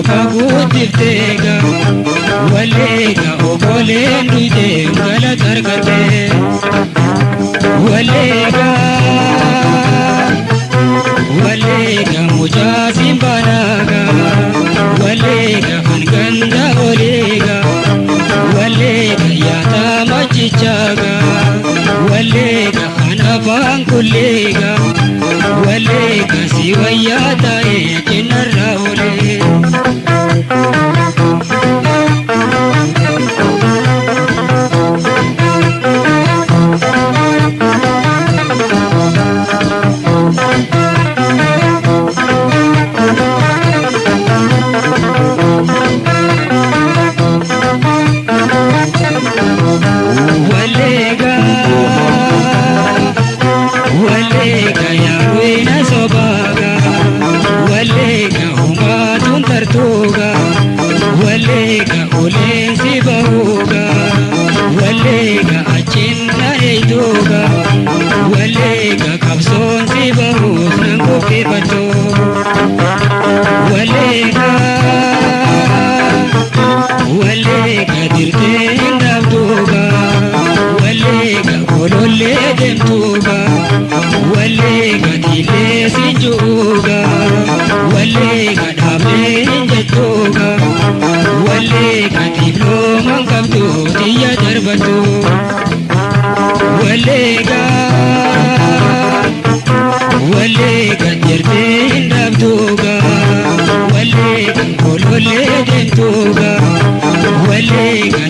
kabuutiftega waleega oboleen duydee galata argate waleega mucaa simbaanaga waleega hanganda oleega waleega yaata machichaga waleega hanafaan kulleega waleega si wayyaa ta'ee kennarra olee waleega yaawina sobaga waleega humaatun tartuuga waleega oleensi bahuuga waleega achinna eeytuuga waleega qabsoonsi bahuus nan qopheeffatu waleega dirtee hin dhaabduuga waleega golollee deemtuuga waleega tiilee sinjuuga waleega dhaablee hin jettuuga waleega diploomaan qabdu xiyya darbatu waleega jirtee hin dhaabduuga waleega golollee deemtuuga waleega